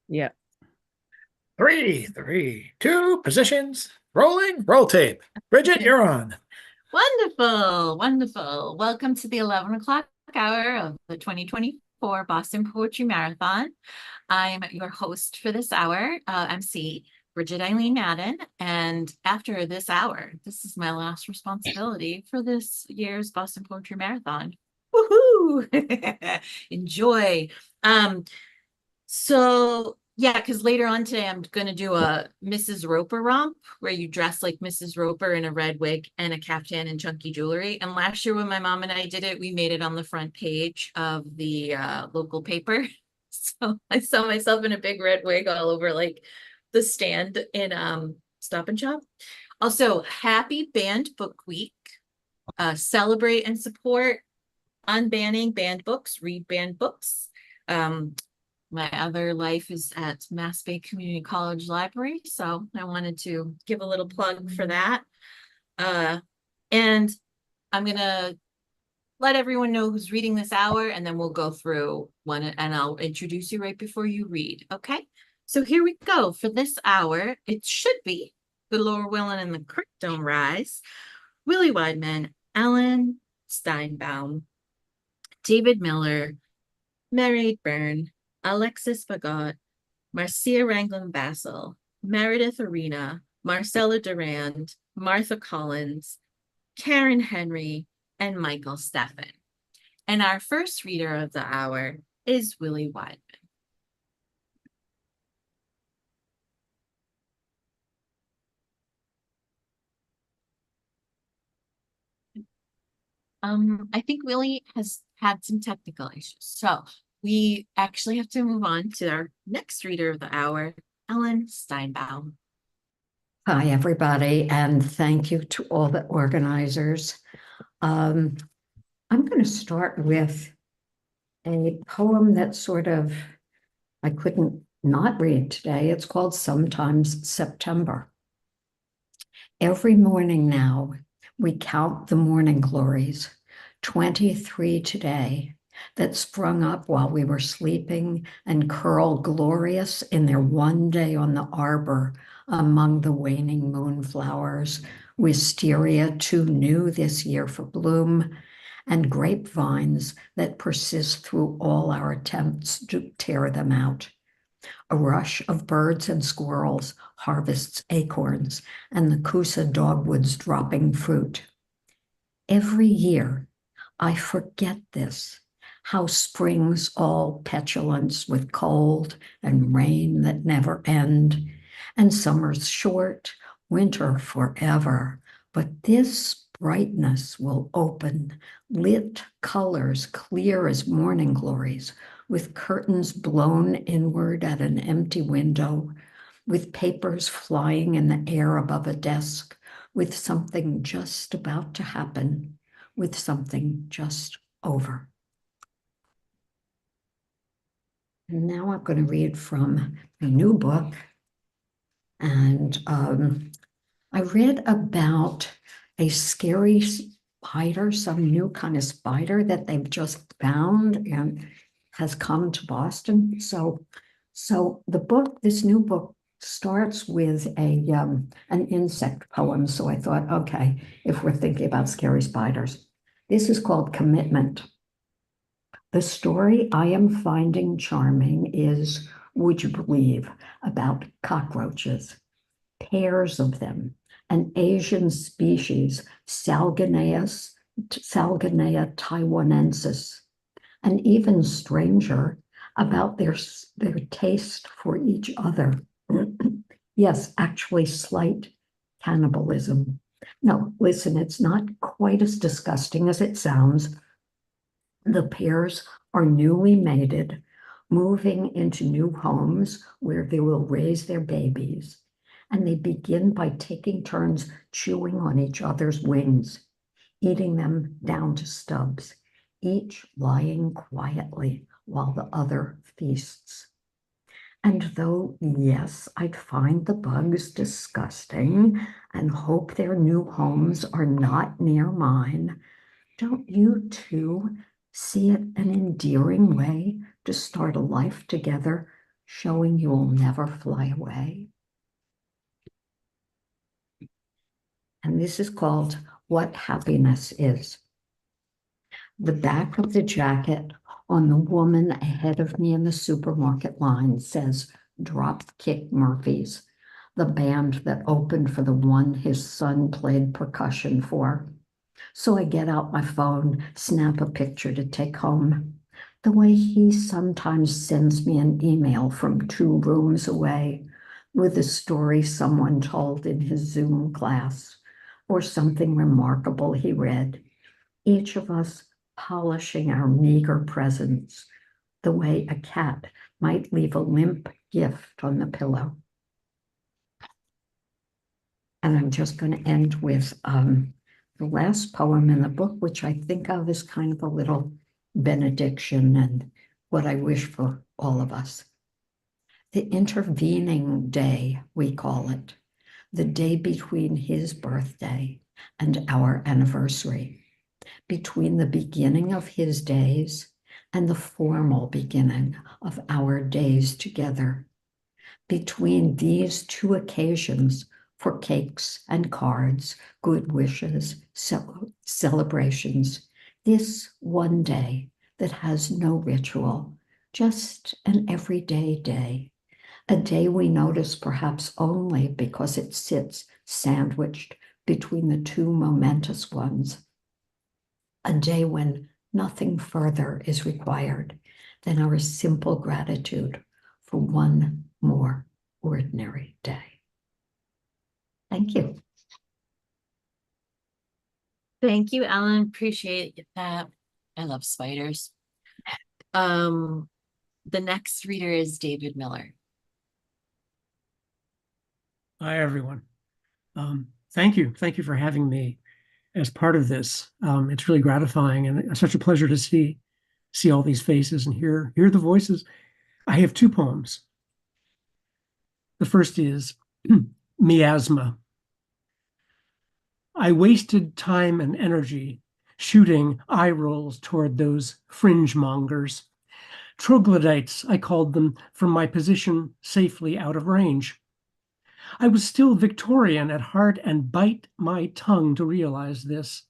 Yeah. Three, two, positions, rolling, roll tape. Bridget, you're on. Wonderful, wonderful. Welcome to the 11 o'clock hour of the 2024 Boston Poetry Marathon. I'm your host for this hour, MC Bridget Eileen Madden. And after this hour, this is my last responsibility for this year's Boston Poetry Marathon. Woohoo! Enjoy. Um, so yeah, because later on today I'm gonna do a Mrs. Roper romp where you dress like Mrs. Roper in a red wig and a caftan and chunky jewelry. And last year when my mom and I did it, we made it on the front page of the local paper. So I saw myself in a big red wig all over like the stand in Stop and Shop. Also, happy Banned Book Week. Celebrate and support unbanning banned books, read banned books. Um, my other life is at Mass Bay Community College Library, so I wanted to give a little plug for that. And I'm gonna let everyone know who's reading this hour, and then we'll go through one, and I'll introduce you right before you read. Okay, so here we go for this hour. It should be The Lord Willing and the Creek Don't Rise, Willie Wideman, Ellen Steinbaum, David Miller, Mary Byrne, Alexis Fagot, Marcia Ranglin Bassel, Meredith Arena, Marcella Durand, Martha Collins, Karen Henry, and Michael Steffen. And our first reader of the hour is Willie Wideman. I think Willie has had some technical issues. So we actually have to move on to our next reader of the hour, Ellen Steinbaum. Hi, everybody, and thank you to all the organizers. I'm going to start with a poem that I couldn't not read today. It's called Sometimes September. Every morning now, we count the morning glories, 23 today, that sprung up while we were sleeping and curl glorious in their one day on the arbor among the waning moonflowers, wisteria too new this year for bloom, and grapevines that persist through all our attempts to tear them out. A rush of birds and squirrels harvests acorns, and the Coosa dogwoods dropping fruit. Every year, I forget this, how spring's all petulance with cold and rain that never end, and summer's short, winter forever. But this brightness will open, lit colors clear as morning glories, with curtains blown inward at an empty window, with papers flying in the air above a desk, with something just about to happen, with something just over. And now I'm going to read from a new book. And I read about a scary spider, some new kind of spider that they've just found and has come to Boston. So the book, this new book, starts with an insect poem. So I thought, okay, if we're thinking about scary spiders, this is called Commitment. The story I am finding charming is, would you believe, about cockroaches, pairs of them, an Asian species, Salgonea taiwanensis, an even stranger about their taste for each other. Yes, actually slight cannibalism. No, listen, it's not quite as disgusting as it sounds. The pairs are newly mated, moving into new homes where they will raise their babies. And they begin by taking turns chewing on each other's wings, eating them down to stubs, each lying quietly while the other feasts. And though, yes, I'd find the bugs disgusting and hope their new homes are not near mine, don't you too see it an endearing way to start a life together showing you'll never fly away. And this is called What Happiness Is. The back of the jacket on the woman ahead of me in the supermarket line says Dropkick Murphys, the band that opened for the one his son played percussion for. So I get out my phone, snap a picture to take home, the way he sometimes sends me an email from 2 rooms away with a story someone told in his Zoom class or something remarkable he read, each of us polishing our meager presence the way a cat might leave a limp gift on the pillow. And I'm just going to end with the last poem in the book, which I think of as kind of a little benediction and what I wish for all of us. The intervening day, we call it, the day between his birthday and our anniversary, between the beginning of his days and the formal beginning of our days together. Between these 2 occasions for cakes and cards, good wishes, celebrations, this one day that has no ritual, just an everyday day, a day we notice perhaps only because it sits sandwiched between the 2 momentous ones, a day when nothing further is required than our simple gratitude for one more ordinary day. Thank you. Thank you, Ellen. Appreciate that. I love spiders. The next reader is David Miller. Hi, everyone. Thank you. Thank you for having me as part of this. It's really gratifying and such a pleasure to see all these faces and hear the voices. I have 2 poems. The first is Miasma. I wasted time and energy shooting eye rolls toward those fringe mongers. Troglodytes, I called them, from my position safely out of range. I was still Victorian at heart and bite my tongue to realize this.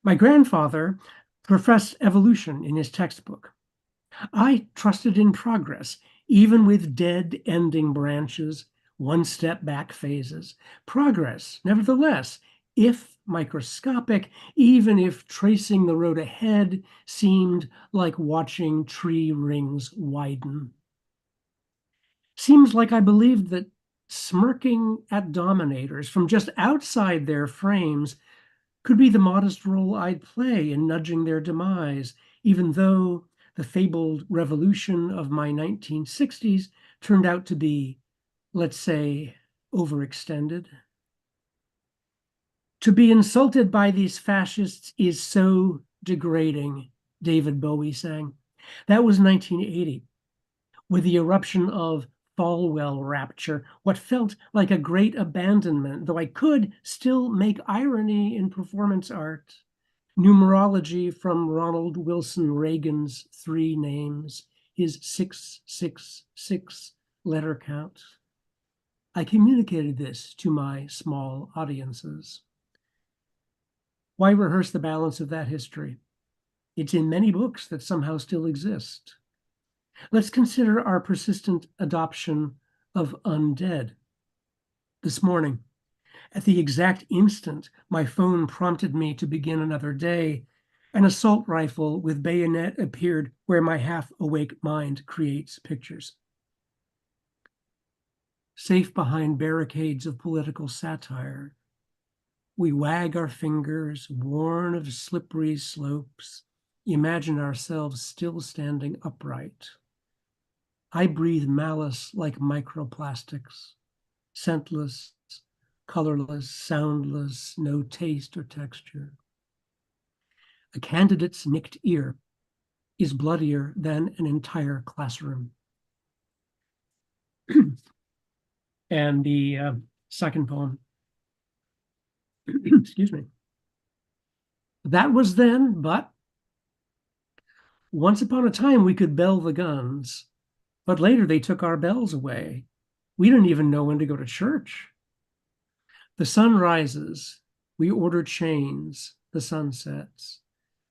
My grandfather professed evolution in his textbook. I trusted in progress, even with dead ending branches, 1 step back phases. Progress, nevertheless, if microscopic, even if tracing the road ahead seemed like watching tree rings widen. Seems like I believed that smirking at dominators from just outside their frames could be the modest role I'd play in nudging their demise, even though the fabled revolution of my 1960s turned out to be, let's say, overextended. To be insulted by these fascists is so degrading, David Bowie sang. That was 1980, with the eruption of Falwell rapture, what felt like a great abandonment, though I could still make irony in performance art. Numerology from Ronald Wilson Reagan's 3 names, his 666 letter count. I communicated this to my small audiences. Why rehearse the balance of that history? It's in many books that somehow still exist. Let's consider our persistent adoption of undead. This morning, at the exact instant my phone prompted me to begin another day, an assault rifle with bayonet appeared where my half-awake mind creates pictures. Safe behind barricades of political satire, we wag our fingers, worn of slippery slopes, imagine ourselves still standing upright. I breathe malice like microplastics, scentless, colorless, soundless, no taste or texture. A candidate's nicked ear is bloodier than an entire classroom. And the second poem, excuse me. That was then, but once upon a time we could bell the guns, But later they took our bells away. We didn't even know when to go to church. The sun rises, we order chains, the sun sets.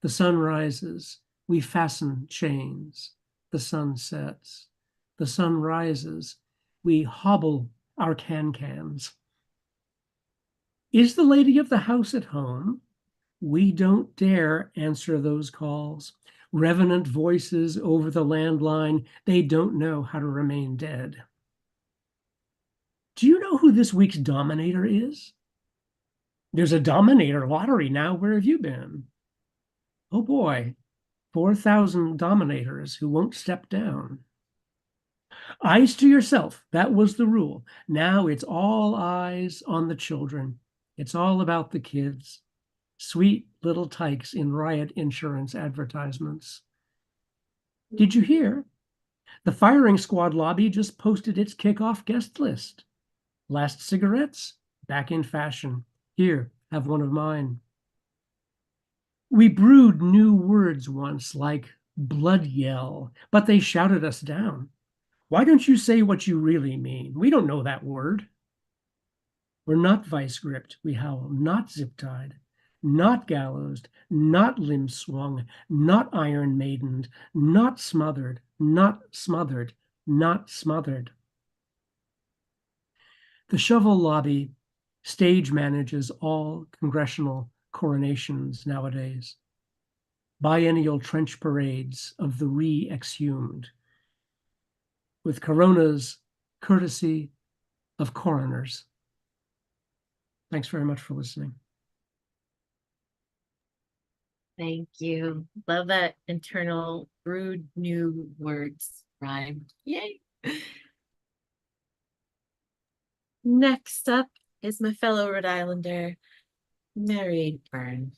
The sun rises, we fasten chains, the sun sets. The sun rises, we hobble our can-cans. Is the lady of the house at home? We don't dare answer those calls. Revenant voices over the landline, they don't know how to remain dead. Do you know who this week's Dominator is? There's a Dominator lottery now. Where have you been? Oh boy, 4,000 Dominators who won't step down. Eyes to yourself, that was the rule. Now it's all eyes on the children. It's all about the kids. Sweet little tykes in riot insurance advertisements. Did you hear? The firing squad lobby just posted its kickoff guest list. Last cigarettes, back in fashion. Here, have one of mine. We brewed new words once like blood yell, but they shouted us down. Why don't you say what you really mean? We don't know that word. We're not vice-gripped, we howl, not zip-tied, not gallowsed, not limb-swung, not iron-maidened, not smothered, not smothered, not smothered. The shovel lobby stage manages all congressional coronations nowadays. Biennial trench parades of the re-exhumed, with coronas courtesy of coroners. Thanks very much for listening. Thank you. Love that internal brewed new words rhyme. Yay. Next up is my fellow Rhode Islander, Mary Byrne.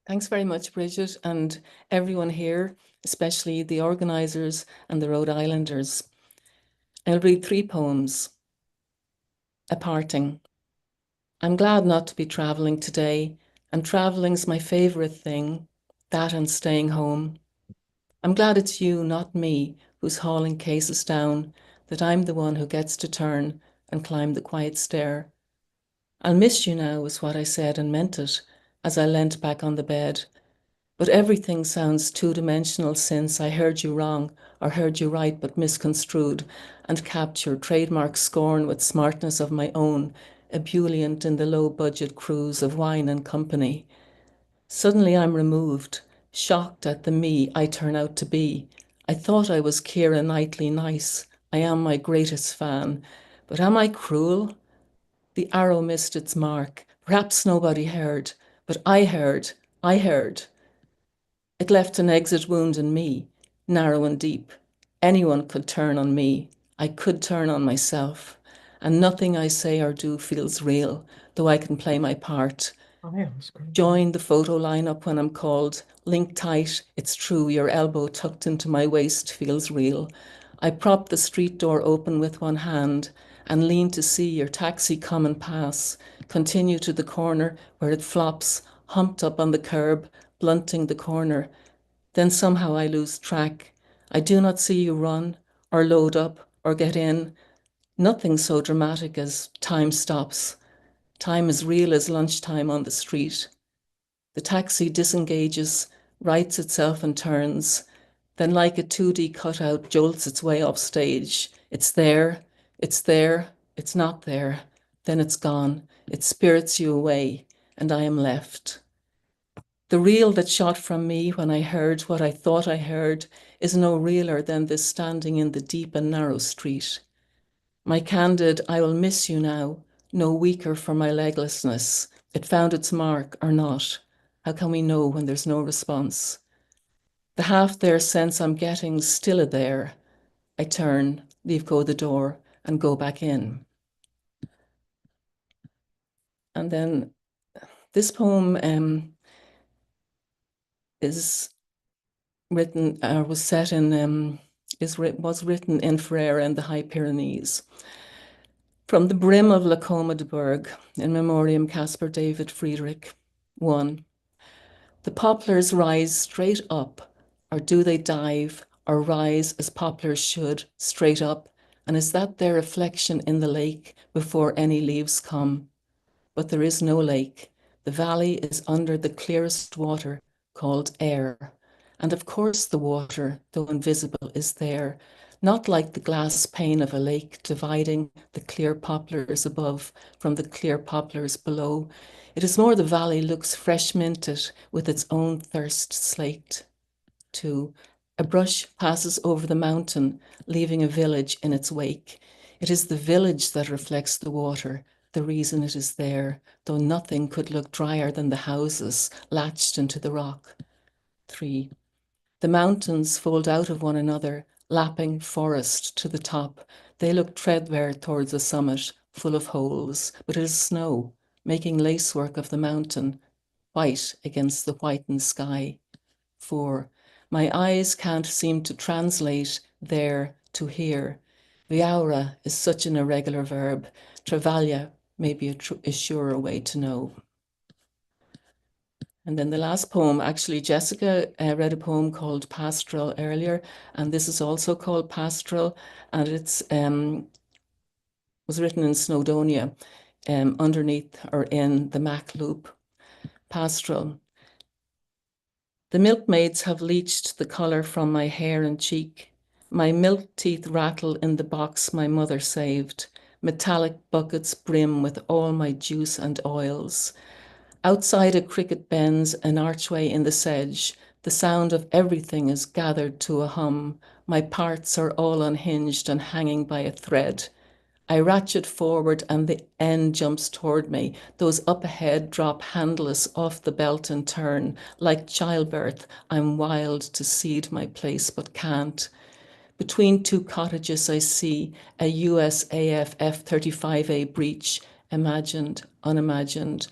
Thanks very much, Bridget, and everyone here, especially the organisers and the Rhode Islanders. I'll read 3 poems. A Parting. I'm glad not to be travelling today, and travelling's my favourite thing, that and staying home. I'm glad it's you, not me, who's hauling cases down, that I'm the one who gets to turn and climb the quiet stair. I'll miss you now, is what I said and meant it, as I leant back on the bed. But everything sounds two-dimensional since I heard you wrong or heard you right but misconstrued and captured trademark scorn with smartness of my own, ebullient in the low-budget cruise of wine and company. Suddenly I'm removed, shocked at the me I turn out to be. I thought I was Keira Knightley nice. I am my greatest fan. But am I cruel? The arrow missed its mark. Perhaps nobody heard, but I heard. It left an exit wound in me, narrow and deep. Anyone could turn on me. I could turn on myself. And nothing I say or do feels real, though I can play my part. Join the photo lineup when I'm called. Link tight, it's true, your elbow tucked into my waist feels real. I prop the street door open with one hand and lean to see your taxi come and pass. Continue to the corner where it flops, humped up on the curb, blunting the corner. Then somehow I lose track. I do not see you run, or load up, or get in. Nothing so dramatic as time stops. Time as real as lunchtime on the street. The taxi disengages, rights itself and turns, then like a 2D cutout jolts its way off stage. It's there, it's not there, then it's gone. It spirits you away, and I am left. The reel that shot from me when I heard what I thought I heard is no realer than this standing in the deep and narrow street. My candid, I will miss you now, no weaker for my leglessness. It found its mark or not. How can we know when there's no response? The half there sense I'm getting still a there. I turn, leave go the door, and go back in. And then this poem is written, was set in, was written in Ferrara in the High Pyrenees. From the brim of La Coma de Berg, in memoriam Caspar David Friedrich. 1. The poplars rise straight up, or do they dive, or rise as poplars should, straight up? And is that their reflection in the lake before any leaves come? But there is no lake. The valley is under the clearest water, called air. And of course the water, though invisible, is there, not like the glass pane of a lake dividing the clear poplars above from the clear poplars below. It is more the valley looks fresh minted with its own thirst slaked. 2. A brush passes over the mountain, leaving a village in its wake. It is the village that reflects the water, the reason it is there, though nothing could look drier than the houses latched into the rock. 3. The mountains fold out of one another, lapping forest to the top. They look threadbare towards the summit, full of holes, but it is snow, making lacework of the mountain, white against the whitened sky. 4. My eyes can't seem to translate there to here. Viaura is such an irregular verb. Travaglia may be a surer way to know. And then the last poem, actually, Jessica read a poem called Pastoral earlier, and this is also called Pastoral, and it's was written in Snowdonia, underneath or in the Mac loop. Pastoral. The milkmaids have leached the colour from my hair and cheek. My milk teeth rattle in the box my mother saved. Metallic buckets brim with all my juice and oils. Outside a cricket bends an archway in the sedge. The sound of everything is gathered to a hum. My parts are all unhinged and hanging by a thread. I ratchet forward and the end jumps toward me. Those up ahead drop handless off the belt and turn. Like childbirth, I'm wild to cede my place but can't. Between two cottages I see a USAF F-35A breach, imagined, unimagined.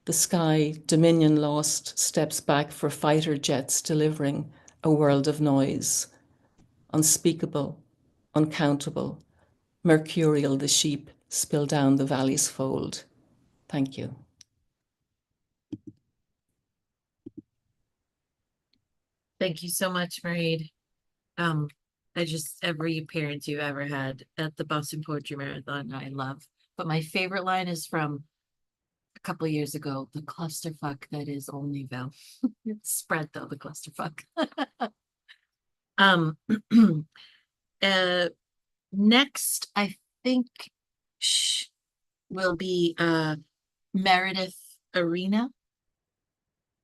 The sky, Dominion lost, steps back for fighter jets delivering a world of noise. Unspeakable, uncountable. Mercurial the sheep spill down the valley's fold. Thank you. Thank you so much, Mairead. Every appearance you've ever had at the Boston Poetry Marathon, I love. But my favorite line is from a couple of years ago, the clusterfuck that is Olneyville. It's spread though, the clusterfuck. Next, I think will be Meredith Arena.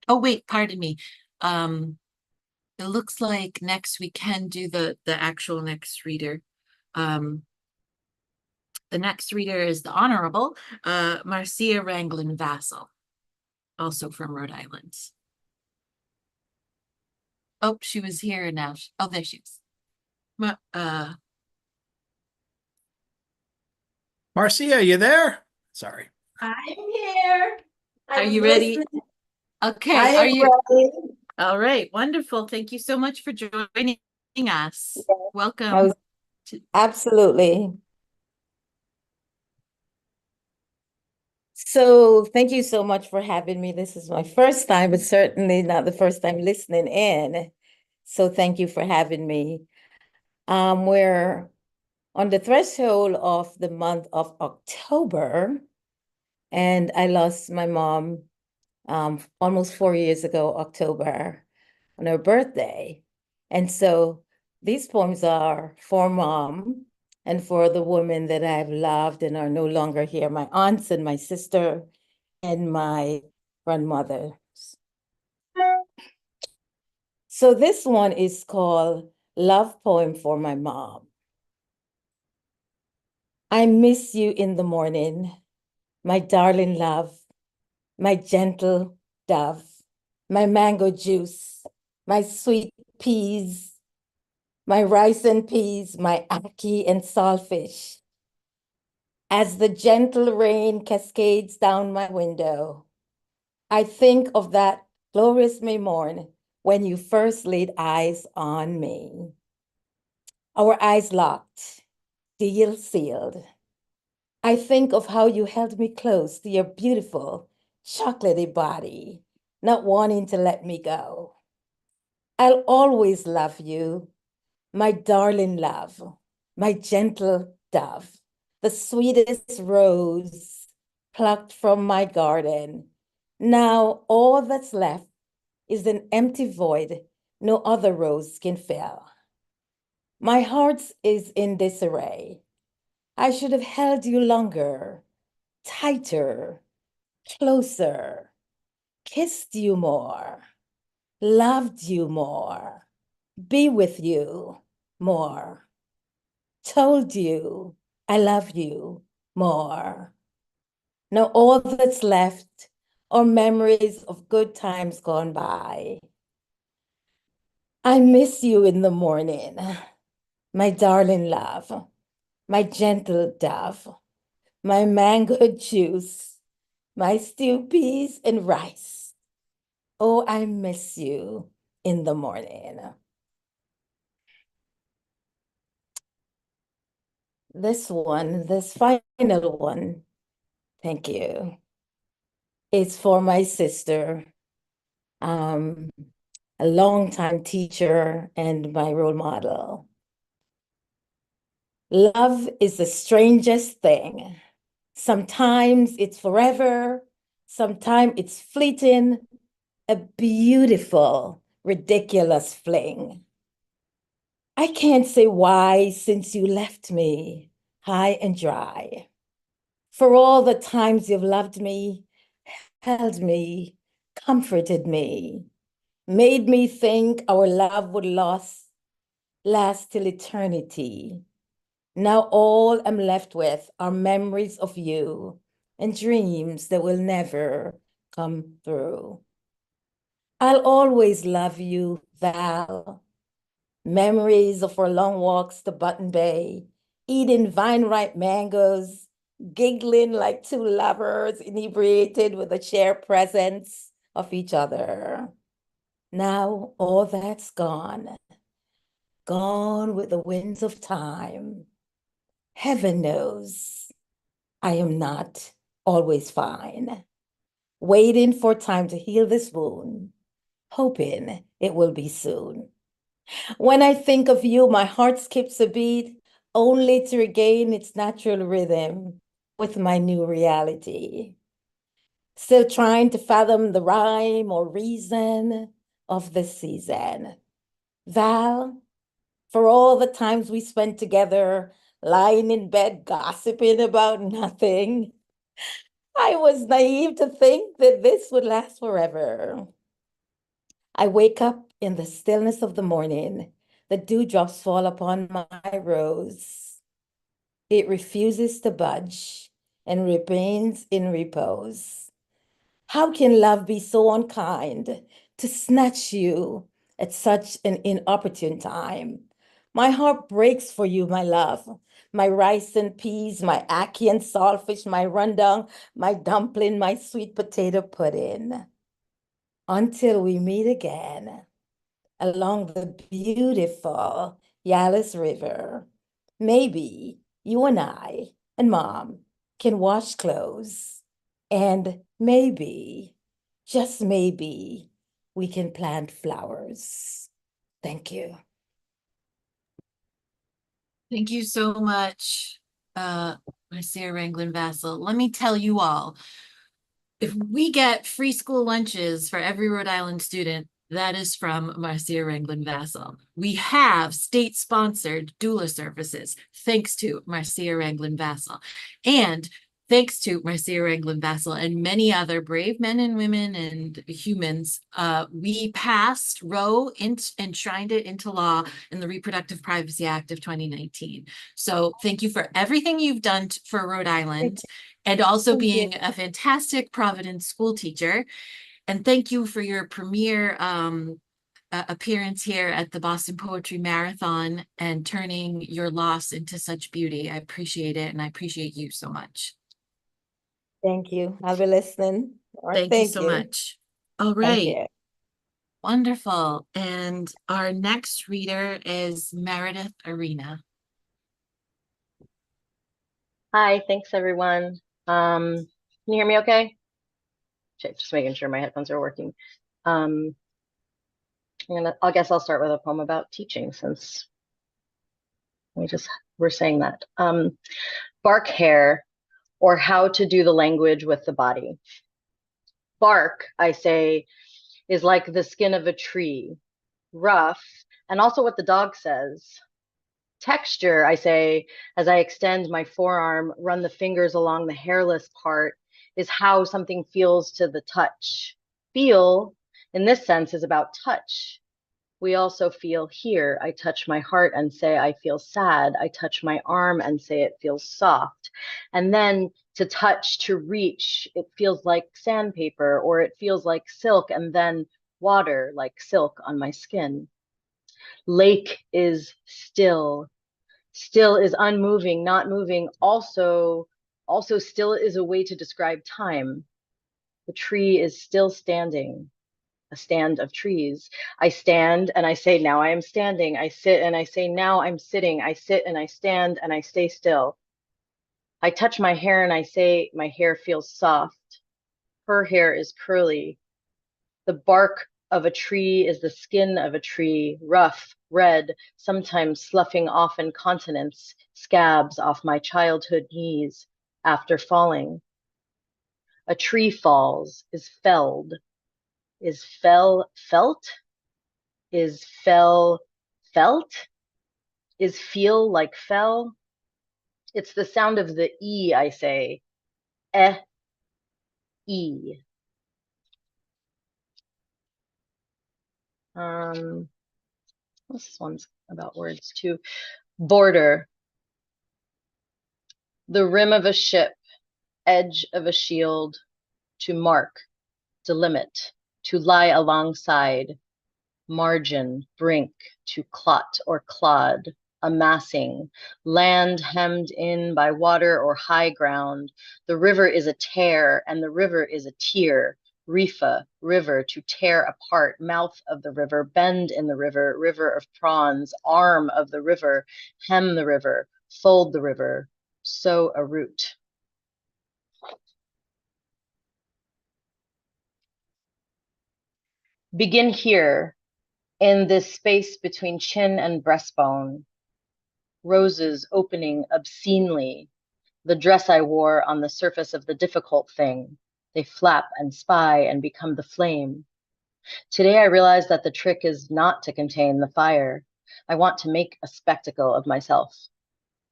Oh wait, pardon me. It looks like next we can do the actual next reader. The next reader is the Honorable Marcia Ranglin Vassal, also from Rhode Island. Oh, she was here now. Oh, there she is. Marcia, you there? Sorry. I'm here. Are you ready? Okay. I Are am you? ready. All right. Wonderful. Thank you so much for joining us. Welcome. I was- Absolutely. So thank you so much for having me. This is my first time, but certainly not the first time listening in. So thank you for having me. We're on the threshold of the month of October, and I lost my mom almost 4 years ago, October, on her birthday. And so these poems are for Mom and for the women that I've loved and are no longer here, my aunts and my sister and my grandmothers. So this one is called Love Poem for My Mom. I miss you in the morning, my darling love, my gentle dove, my mango juice, my sweet peas, my rice and peas, my ackee and saltfish. As the gentle rain cascades down my window, I think of that glorious May morn when you first laid eyes on me. Our eyes locked, deal sealed. I think of how you held me close to your beautiful chocolatey body, not wanting to let me go. I'll always love you, my darling love, my gentle dove, the sweetest rose plucked from my garden. Now all that's left is an empty void no other rose can fill. My heart is in disarray. I should have held you longer, tighter, closer, kissed you more, loved you more, be with you more, told you I love you more. Now all that's left are memories of good times gone by. I miss you in the morning, my darling love, my gentle dove, my mango juice, my stew peas and rice. Oh, I miss you in the morning. This final one, thank you, is for my sister, a longtime teacher and my role model. Love is the strangest thing. Sometimes it's forever, sometimes it's fleeting, a beautiful, ridiculous fling. I can't say why since you left me high and dry. For all the times you've loved me, held me, comforted me, made me think our love would last till eternity. Now all I'm left with are memories of you and dreams that will never come through. I'll always love you, Val. Memories of our long walks to Button Bay, eating vine-ripe mangoes, giggling like two lovers inebriated with the shared presence of each other. Now all that's gone, gone with the winds of time. Heaven knows I am not always fine, waiting for time to heal this wound, hoping it will be soon. When I think of you, my heart skips a beat, only to regain its natural rhythm with my new reality. Still trying to fathom the rhyme or reason of this season. Val, for all the times we spent together, lying in bed gossiping about nothing, I was naive to think that this would last forever. I wake up in the stillness of the morning. The dewdrops fall upon my rose. It refuses to budge and remains in repose. How can love be so unkind to snatch you at such an inopportune time? My heart breaks for you, my love. My rice and peas, my ackee and saltfish, my rundown, my dumpling, my sweet potato pudding. Until we meet again along the beautiful Yalis River. Maybe you and I and Mom can wash clothes, and maybe, just maybe, we can plant flowers. Thank you. Thank you so much, Marcia Ranglin Vassal. Let me tell you all, if we get free school lunches for every Rhode Island student, that is from Marcia Ranglin Vassal. We have state-sponsored doula services, thanks to Marcia Ranglin Vassal. And thanks to Marcia Ranglin Vassal and many other brave men and women and humans, we passed Roe and enshrined it into law in the Reproductive Privacy Act of 2019. So thank you for everything you've done for Rhode Island and also Thank you. being a fantastic Providence school teacher. And thank you for your premiere appearance here at the Boston Poetry Marathon and turning your loss into such beauty. I appreciate it, and I appreciate you so much. Thank you. I'll be listening. All right, Thank you so much. All Thank right. you. Wonderful. And our next reader is Meredith Arena. Hi, thanks everyone. Can you hear me okay? Just making sure my headphones are working. I guess I'll start with a poem about teaching since we're saying that. Bark hair, or how to do the language with the body. Bark, I say, is like the skin of a tree, rough, and also what the dog says. Texture, I say, as I extend my forearm, run the fingers along the hairless part, is how something feels to the touch. Feel, in this sense, is about touch. We also feel here. I touch my heart and say I feel sad. I touch my arm and say it feels soft. And then to touch, to reach, it feels like sandpaper, or it feels like silk, and then water like silk on my skin. Lake is still. Still is unmoving, not moving. Also still is a way to describe time. The tree is still standing. A stand of trees. I stand and I say, now I am standing. I sit and I say, now I'm sitting. I sit and I stand and I stay still. I touch my hair and I say, my hair feels soft. Her hair is curly. The bark of a tree is the skin of a tree, rough, red, sometimes sloughing off incontinence, scabs off my childhood knees after falling. A tree falls, is felled. Is felt? Is fell felt? Is feel like fell? It's the sound of the E, I say. E. This one's about words too. Border. The rim of a ship, edge of a shield, to mark, delimit, to lie alongside, margin, brink, to clot or clod, amassing, land hemmed in by water or high ground. The river is a tear, and the river is a tear. Rifa, river, to tear apart, mouth of the river, bend in the river, river of prawns, arm of the river, hem the river, fold the river, sow a root. Begin here, in this space between chin and breastbone. Roses opening obscenely, the dress I wore on the surface of the difficult thing. They flap and spy and become the flame. Today I realize that the trick is not to contain the fire. I want to make a spectacle of myself.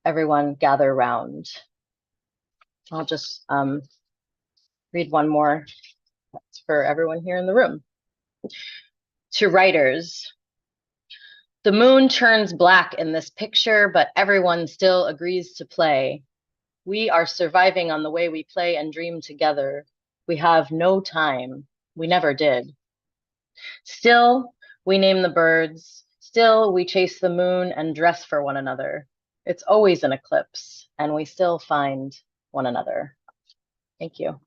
Everyone gather round. I'll just read one more. That's for everyone here in the room. To writers. The moon turns black in this picture, but everyone still agrees to play. We are surviving on the way we play and dream together. We have no time. We never did. Still, we name the birds. Still, we chase the moon and dress for one another. It's always an eclipse, and we still find one another. Thank you.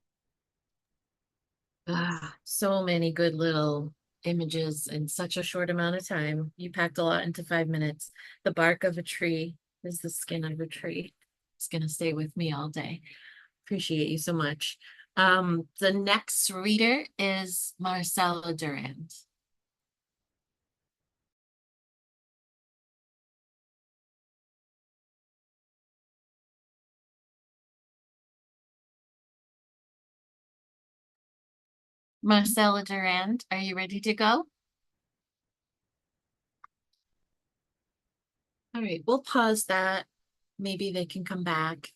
So many good little images in such a short amount of time. You packed a lot into 5 minutes. The bark of a tree is the skin of a tree. It's gonna stay with me all day. Appreciate you so much. The next reader is Marcella Durand. Marcella Durand, are you ready to go? All right, we'll pause that. Maybe they can come back.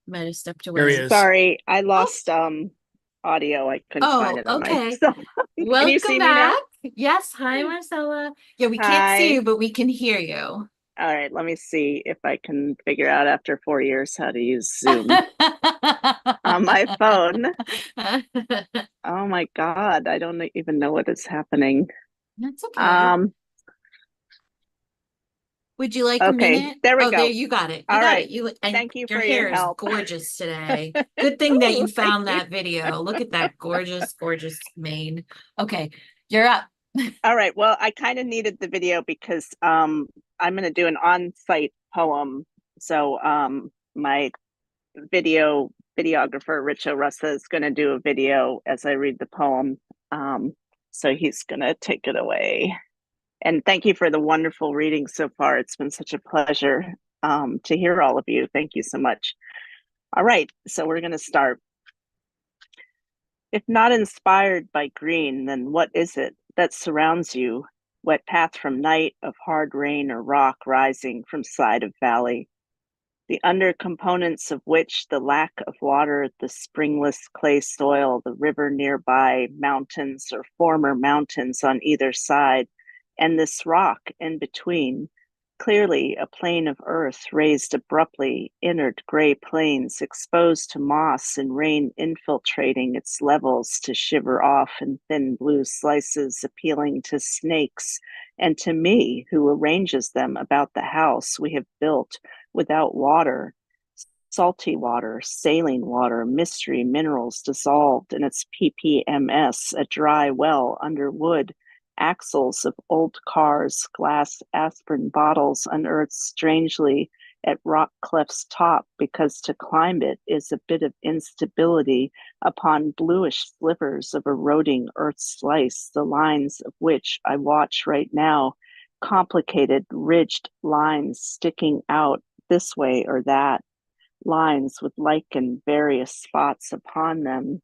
Might have stepped away. Here he is. Sorry, I lost audio. I couldn't find Oh, it on okay. my cell phone. Can you Welcome see me now? back. Yes, hi Marcella. Yeah, we can't see Hi. you, but we can hear you. All right, let me see if I can figure out after 4 years how to use Zoom on my phone. Oh my God, I don't even know what is happening. That's okay. Would you like a Okay, minute? there we Oh, go. there you got it. You All got right. it. You and Thank you your for your hair is help. gorgeous today. Good thing that you Ooh, found thank that video. Look at that gorgeous, gorgeous mane. Okay, you're up. All right, well, I kind of needed the video because I'm going to do an on-site poem. So my videographer, Rich O'Russa, is going to do a video as I read the poem. So he's going to take it away. And thank you for the wonderful reading so far. It's been such a pleasure to hear all of you. Thank you so much. All right, so we're going to start. If not inspired by green, then what is it that surrounds you? Wet path from night of hard rain or rock rising from side of valley, the undercomponents of which the lack of water, the springless clay soil, the river nearby, mountains or former mountains on either side, and this rock in between, clearly a plain of earth raised abruptly, inert gray plains exposed to moss and rain infiltrating its levels to shiver off in thin blue slices appealing to snakes and to me who arranges them about the house we have built without water, salty water, saline water, mystery minerals dissolved in its PPMS, a dry well under wood, axles of old cars, glass aspirin bottles unearthed strangely at rock clefts top because to climb it is a bit of instability upon bluish slivers of eroding earth slice, the lines of which I watch right now, complicated ridged lines sticking out this way or that, lines with lichen various spots upon them,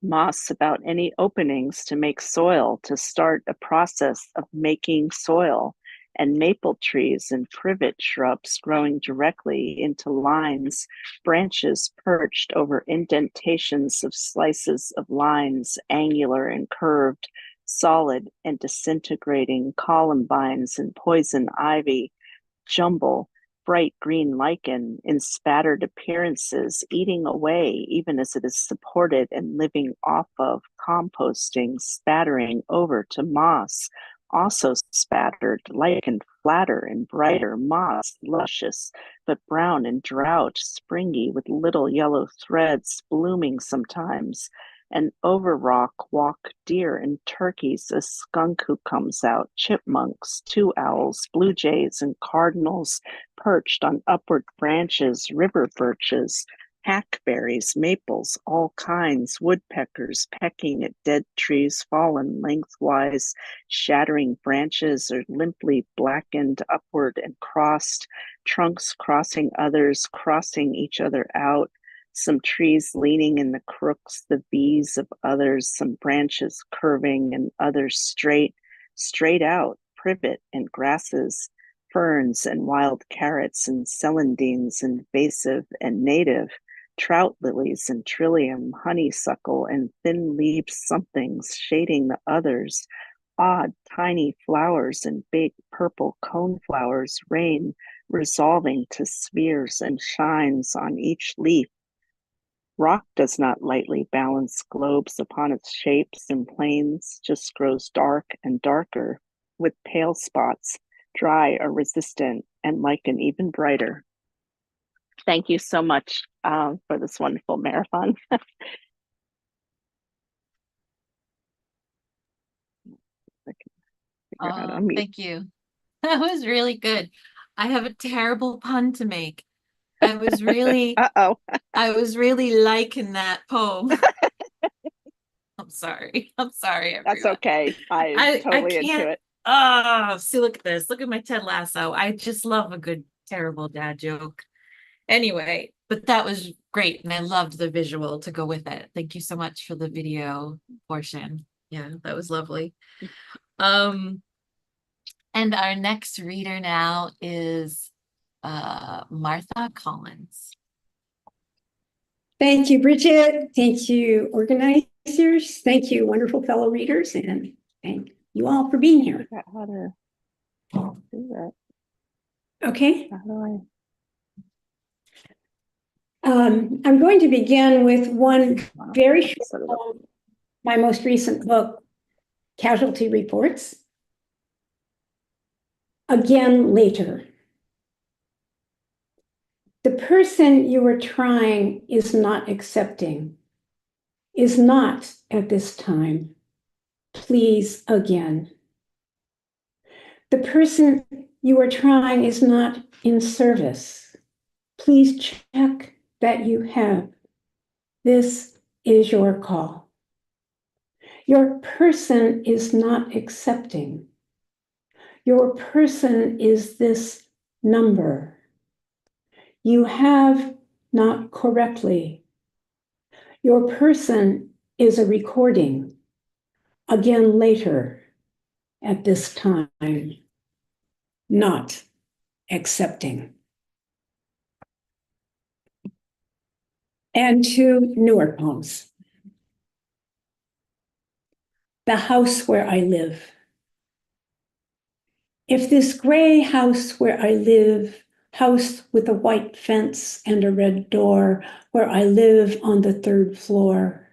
moss about any openings to make soil, to start a process of making soil, and maple trees and privet shrubs growing directly into lines, branches perched over indentations of slices of lines, angular and curved, solid and disintegrating, columbines and poison ivy, jumble, bright green lichen in spattered appearances, eating away even as it is supported and living off of, composting, spattering over to moss, also spattered, lichen flatter and brighter, moss, luscious, but brown and drought, springy with little yellow threads, blooming sometimes, and over rock walk deer and turkeys, a skunk who comes out, chipmunks, two owls, blue jays, and cardinals perched on upward branches, river birches, hackberries, maples, all kinds, woodpeckers pecking at dead trees fallen lengthwise, shattering branches or limply blackened upward and crossed, trunks crossing others, crossing each other out, some trees leaning in the crooks, the V's of others, some branches curving and others straight out, privet and grasses, ferns and wild carrots and celandines, invasive and native, trout lilies and trillium, honeysuckle and thin-leaved somethings shading the others, odd tiny flowers and big purple cone flowers, rain resolving to spheres and shines on each leaf. Rock does not lightly balance globes upon its shapes and planes, just grows dark and darker, with pale spots, dry or resistant, and lichen even brighter. Thank you so much for this wonderful marathon. Thank you. That was really good. I have a terrible pun to make. I was really liking that poem. I'm sorry. Everyone. That's okay. I'm totally into it. Oh, see, look at this. Look at my Ted Lasso. I just love a good terrible dad joke. Anyway, but that was great. And I loved the visual to go with it. Thank you so much for the video portion. Yeah, that was lovely. And our next reader now is Martha Collins. Thank you, Bridget. Thank you, organizers. Thank you, wonderful fellow readers, and thank you all for being here. How to do that? Okay. How do I'm going to begin with one very short poem, my most recent book, Casualty Reports. Again later. The person you are trying is not accepting, is not at this time. Please again. The person you are trying is not in service. Please check that you have. This is your call. Your person is not accepting. Your person is this number. You have not correctly. Your person is a recording, again later at this time, not accepting. And two newer poems. The house where I live. If this gray house where I live, house with a white fence and a red door, where I live on the third floor.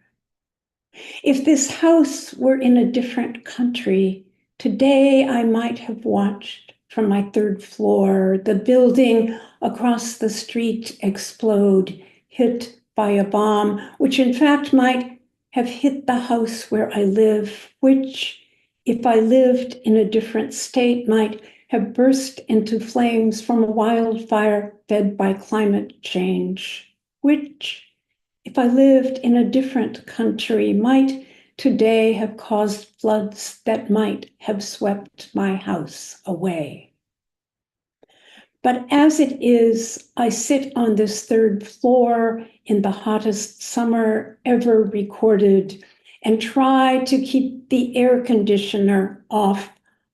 If this house were in a different country, today I might have watched from my third floor the building across the street explode, hit by a bomb, which in fact might have hit the house where I live, which, if I lived in a different state, might have burst into flames from a wildfire fed by climate change, which, if I lived in a different country, might today have caused floods that might have swept my house away. But as it is, I sit on this third floor in the hottest summer ever recorded and try to keep the air conditioner off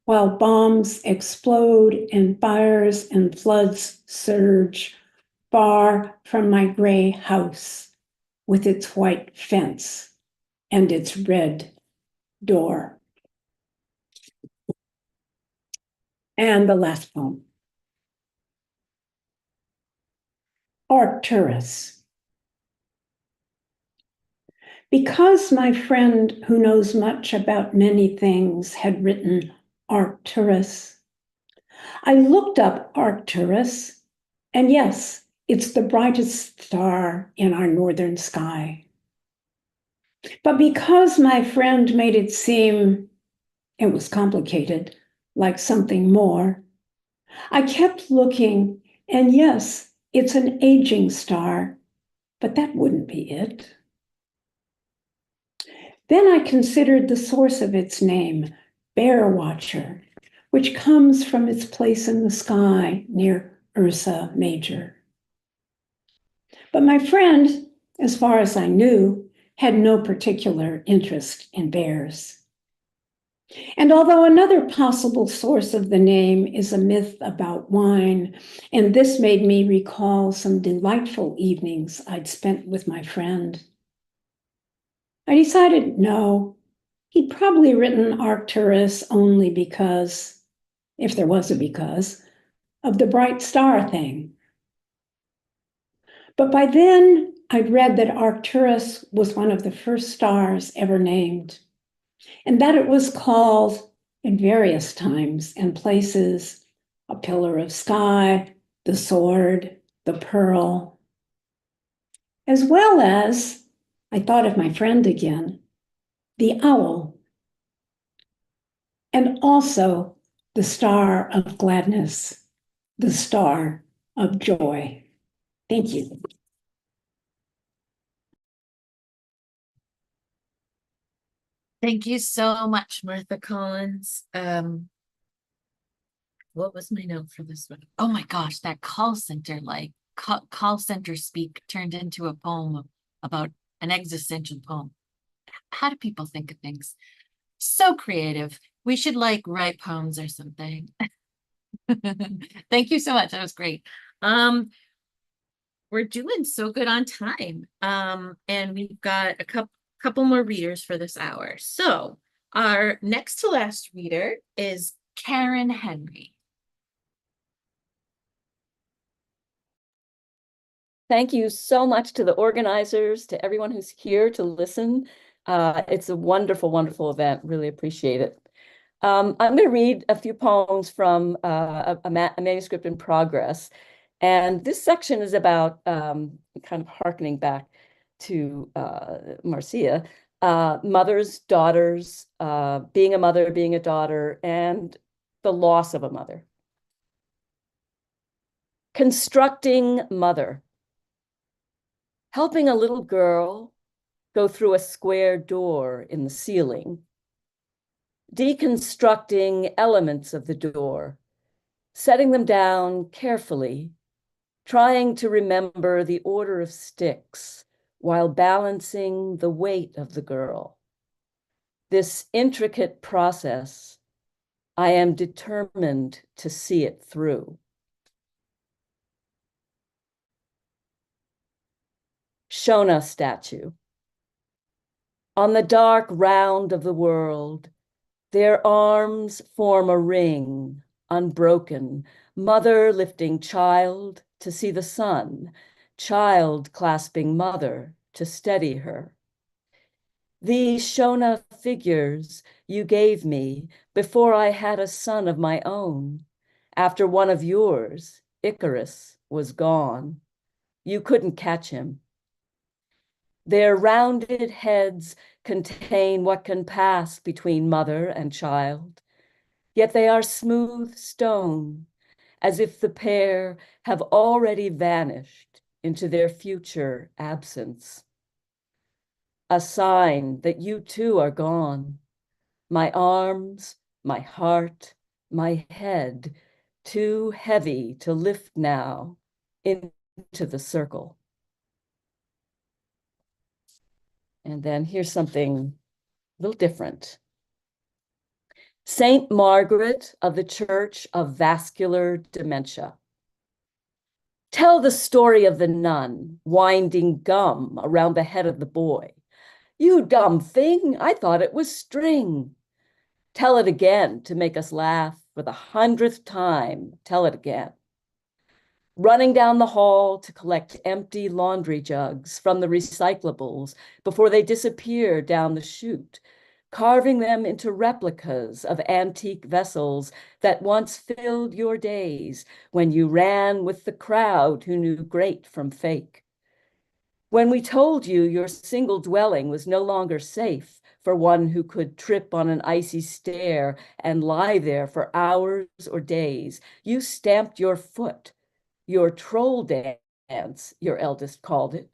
while bombs explode and fires and floods surge far from my gray house with its white fence and its red door. And the last poem. Arcturus. Because my friend who knows much about many things had written Arcturus, I looked up Arcturus, and yes, it's the brightest star in our northern sky. But because my friend made it seem it was complicated, like something more, I kept looking, and yes, it's an aging star, but that wouldn't be it. Then I considered the source of its name, Bear Watcher, which comes from its place in the sky near Ursa Major. But my friend, as far as I knew, had no particular interest in bears. And although another possible source of the name is a myth about wine, and this made me recall some delightful evenings I'd spent with my friend, I decided no, he'd probably written Arcturus only because, if there was a because, of the bright star thing. But by then, I'd read that Arcturus was one of the first stars ever named, and that it was called, in various times and places, a pillar of sky, the sword, the pearl, as well as, I thought of my friend again, the owl, and also the star of gladness, the star of joy. Thank you. Thank you so much, Martha Collins. What was my note for this one? Oh my gosh, that call center, like call center speak turned into a poem about an existential poem. How do people think of things? So creative. We should like write poems or something. Thank you so much. That was great. We're doing so good on time. And we've got a couple more readers for this hour. So our next to last reader is Karen Henry. Thank you so much to the organizers, to everyone who's here to listen. It's a wonderful, wonderful event. Really appreciate it. I'm going to read a few poems from a manuscript in progress. And this section is about kind of hearkening back to Marcia, mothers, daughters, being a mother, being a daughter, and the loss of a mother. Constructing mother. Helping a little girl go through a square door in the ceiling. deconstructing elements of the door, setting them down carefully, trying to remember the order of sticks while balancing the weight of the girl. This intricate process, I am determined to see it through. Shona statue. On the dark round of the world, their arms form a ring, unbroken, mother lifting child to see the sun, child clasping mother to steady her. These Shona figures you gave me before I had a son of my own, after one of yours, Icarus, was gone. You couldn't catch him. Their rounded heads contain what can pass between mother and child, yet they are smooth stone, as if the pair have already vanished into their future absence. A sign that you too are gone. My arms, my heart, my head, too heavy to lift now into the circle. And then here's something a little different. Saint Margaret of the Church of Vascular Dementia. Tell the story of the nun winding gum around the head of the boy. You dumb thing, I thought it was string. Tell it again to make us laugh for the 100th time. Tell it again. Running down the hall to collect empty laundry jugs from the recyclables before they disappear down the chute, carving them into replicas of antique vessels that once filled your days when you ran with the crowd who knew great from fake. When we told you your single dwelling was no longer safe for one who could trip on an icy stair and lie there for hours or days, you stamped your foot. Your troll dance, your eldest called it,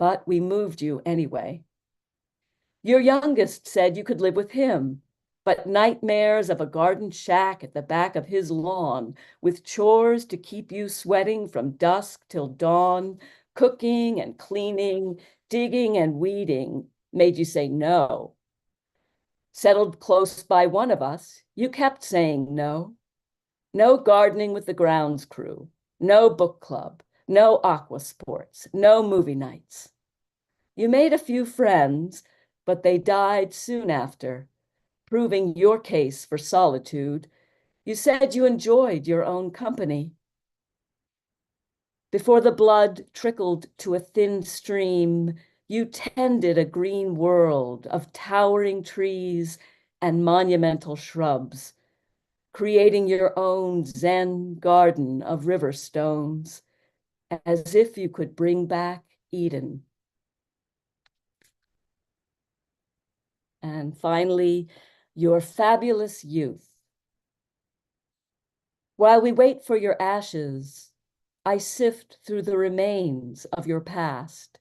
but we moved you anyway. Your youngest said you could live with him, but nightmares of a garden shack at the back of his lawn with chores to keep you sweating from dusk till dawn, cooking and cleaning, digging and weeding, made you say no. Settled close by one of us, you kept saying no. No gardening with the grounds crew. No book club, no aqua sports, no movie nights. You made a few friends, but they died soon after, proving your case for solitude. You said you enjoyed your own company. Before the blood trickled to a thin stream, you tended a green world of towering trees and monumental shrubs, creating your own Zen garden of river stones, as if you could bring back Eden. And finally, your fabulous youth. While we wait for your ashes, I sift through the remains of your past,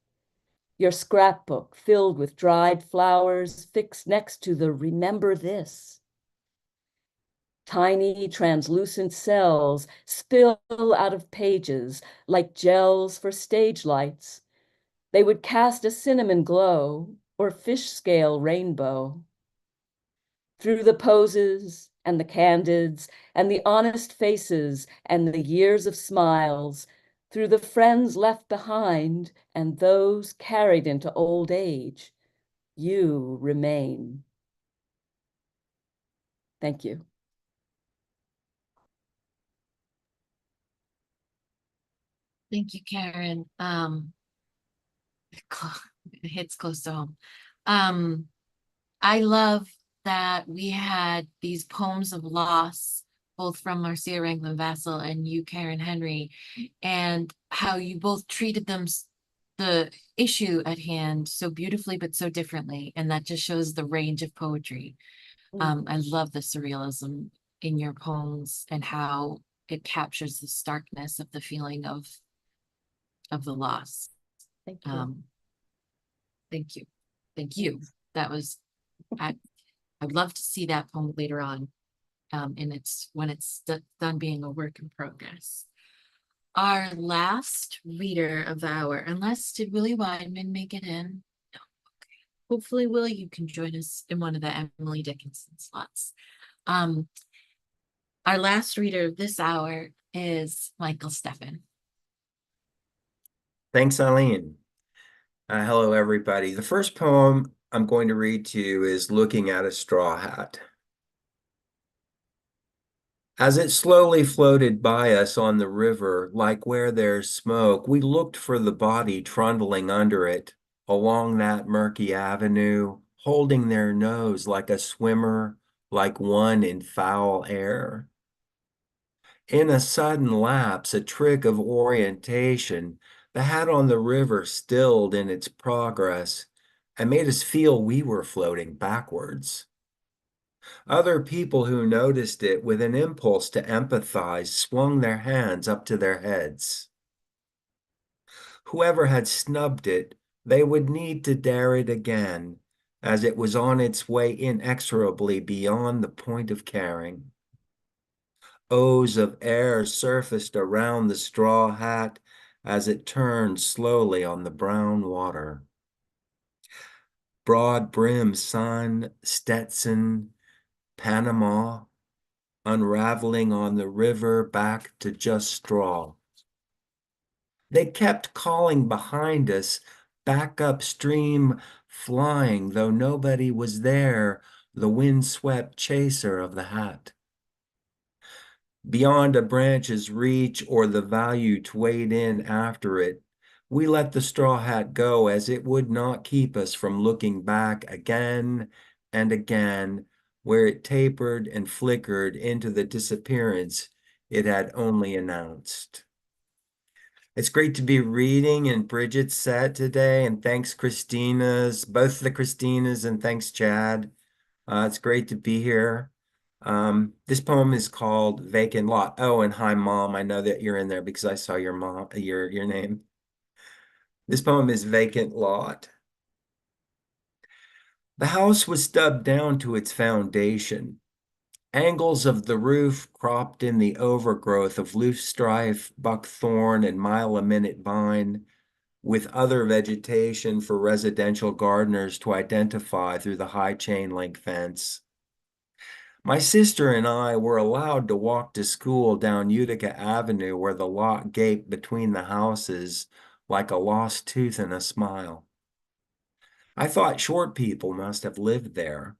your scrapbook filled with dried flowers fixed next to the remember this. Tiny translucent cells spill out of pages like gels for stage lights. They would cast a cinnamon glow or fish scale rainbow. Through the poses and the candids and the honest faces and the years of smiles, through the friends left behind and those carried into old age, you remain. Thank you. Thank you, Karen. It hits close to home. I love that we had these poems of loss, both from Marcia Ranglin Vassell and you, Karen Henry, and how you both treated them, the issue at hand, so beautifully, but so differently. And that just shows the range of poetry. I love the surrealism in your poems and how it captures the starkness of the feeling of the loss. Thank you. Thank you. Thank you. That was, I'd love to see that poem later on. And when it's done being a work in progress. Our last reader of the hour, unless did Willie Weinman make it in? No. Okay. Hopefully, Willie, you can join us in one of the Emily Dickinson slots. Our last reader of this hour is Michael Steffen. Thanks, Eileen. Hello, everybody. The first poem I'm going to read to you is Looking at a Straw Hat. As it slowly floated by us on the river, like where there's smoke, we looked for the body trundling under it, along that murky avenue, holding their nose like a swimmer, like one in foul air. In a sudden lapse, a trick of orientation, the hat on the river stilled in its progress and made us feel we were floating backwards. Other people who noticed it with an impulse to empathize swung their hands up to their heads. Whoever had snubbed it, they would need to dare it again, as it was on its way inexorably beyond the point of caring. O's of air surfaced around the straw hat as it turned slowly on the brown water. Broad-brimmed sun, Stetson, Panama, unraveling on the river back to just straw. They kept calling behind us, back upstream, flying, though nobody was there, the windswept chaser of the hat. Beyond a branch's reach or the value to wade in after it, we let the straw hat go as it would not keep us from looking back again and again, where it tapered and flickered into the disappearance it had only announced. It's great to be reading in Bridget's set today, and thanks Christina's, both the Christinas, and thanks Chad. It's great to be here. This poem is called Vacant Lot. Oh, and hi, Mom. I know that you're in there because I saw your mom, your name. This poem is Vacant Lot. The house was stubbed down to its foundation. Angles of the roof cropped in the overgrowth of loosestrife, buckthorn, and mile-a-minute vine, with other vegetation for residential gardeners to identify through the high chain-link fence. My sister and I were allowed to walk to school down Utica Avenue, where the lot gaped between the houses like a lost tooth in a smile. I thought short people must have lived there.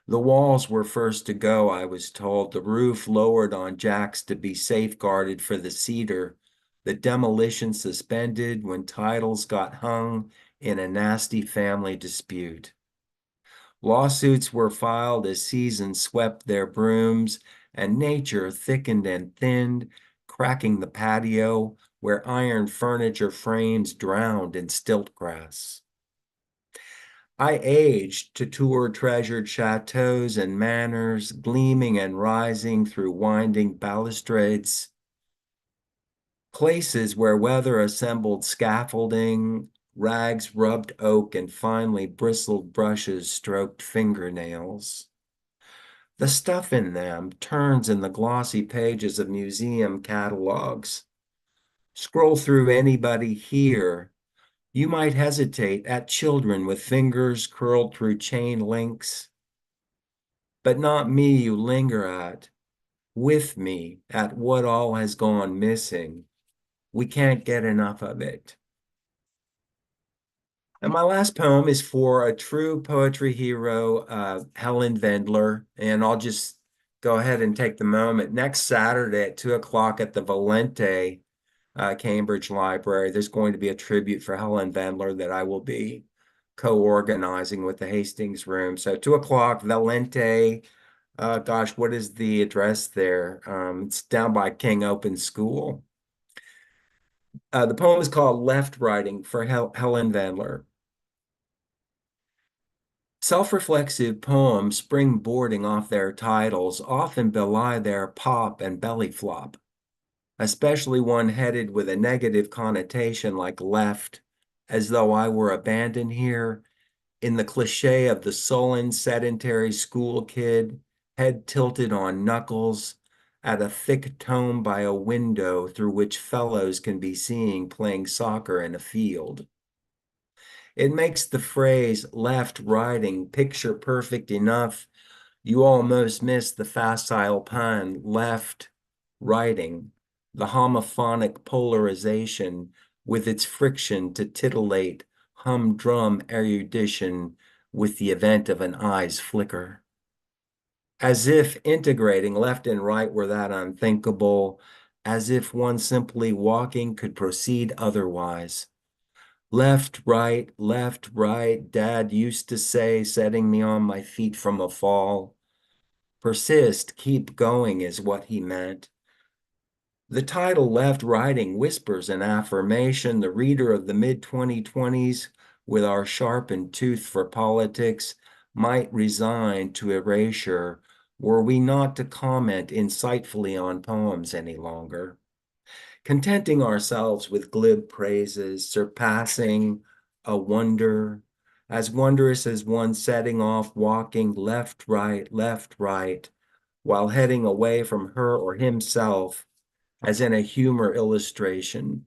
The walls were first to go, I was told, the roof lowered on jacks to be safeguarded for the cedar, the demolition suspended when titles got hung in a nasty family dispute. Lawsuits were filed as seasons swept their brooms, and nature thickened and thinned, cracking the patio where iron furniture frames drowned in stilt grass. I aged to tour treasured chateaus and manors, gleaming and rising through winding balustrades, places where weather assembled scaffolding, rags rubbed oak, and finely bristled brushes stroked fingernails. The stuff in them turns in the glossy pages of museum catalogs. Scroll through anybody here. You might hesitate at children with fingers curled through chain links, but not me you linger at, with me at what all has gone missing. We can't get enough of it. And my last poem is for a true poetry hero, Helen Vendler, and I'll just go ahead and take the moment. Next Saturday at 2 o'clock at the Valente Cambridge Library, there's going to be a tribute for Helen Vendler that I will be co-organizing with the Hastings Room. So 2 o'clock, Valente, gosh, what is the address there? It's down by King Open School. The poem is called Left Writing for Helen Vendler. Self-reflexive poems springboarding off their titles often belie their pop and belly flop, especially one headed with a negative connotation like left, as though I were abandoned here, in the cliche of the sullen, sedentary school kid, head tilted on knuckles, at a thick tome by a window through which fellows can be seen playing soccer in a field. It makes the phrase left riding picture perfect enough you almost miss the facile pun left writing, the homophonic polarization with its friction to titillate humdrum erudition with the event of an eye's flicker. As if integrating left and right were that unthinkable, as if one simply walking could proceed otherwise. Left, right, Dad used to say, setting me on my feet from a fall. Persist, keep going is what he meant. The title Left Writing whispers an affirmation. The reader of the mid-2020s, with our sharpened tooth for politics, might resign to erasure were we not to comment insightfully on poems any longer. Contenting ourselves with glib praises, surpassing a wonder, as wondrous as one setting off walking left, right, while heading away from her or himself, as in a humor illustration,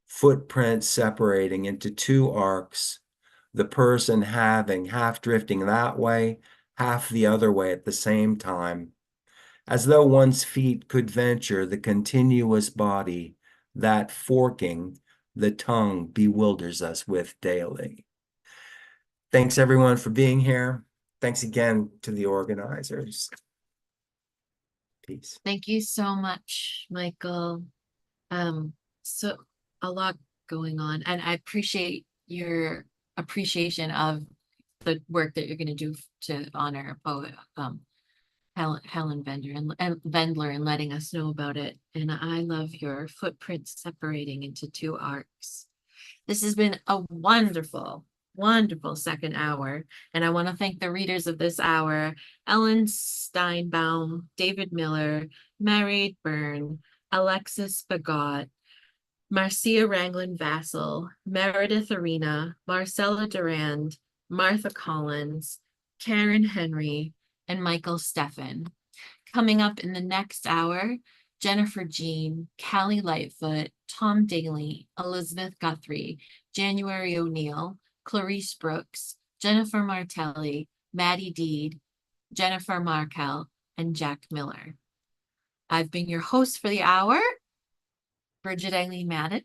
footprints separating into two arcs, the person having half drifting that way, half the other way at the same time, as though one's feet could venture the continuous body that forking the tongue bewilders us with daily. Thanks everyone for being here. Thanks again to the organizers. Peace. Thank you so much, Michael. So a lot going on, and I appreciate your appreciation of the work that you're going to do to honor poet Helen Vendler and letting us know about it. And I love your footprints separating into two arcs. This has been a wonderful, wonderful second hour. And I want to thank the readers of this hour: Ellen Steinbaum, David Miller, Mary Byrne, Alexis Bagot, Marcia Ranglin Vassal, Meredith Arena, Marcella Durand, Martha Collins, Karen Henry, and Michael Steffen. Coming up in the next hour, Jennifer Jean, Callie Lightfoot, Tom Daly, Elizabeth Guthrie, January O'Neill, Clarice Brooks, Jennifer Martelli, Maddie Deed, Jennifer Markel, and Jack Miller. I've been your host for the hour, Bridget Eileen Madden.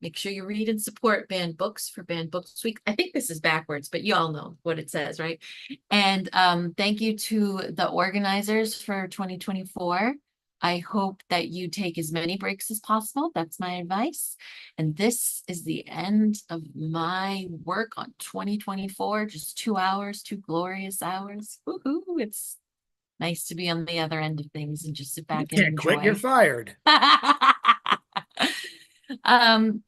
Make sure you read and support Banned Books for Banned Books Week. I think this is backwards, but you all know what it says, right? And thank you to the organizers for 2024. I hope that you take as many breaks as possible. That's my advice. And this is the end of my work on 2024. Just 2 hours, 2 glorious hours. Woohoo! It's nice to be on the other end of things and just sit back You and can't quit, you're enjoy. fired.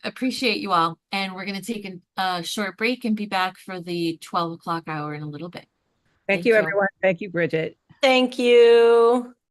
Appreciate you all, and we're going to take a short break and be back for the 12 o'clock hour in a little bit. Thank you, everyone. Thank you, Bridget. Thank you.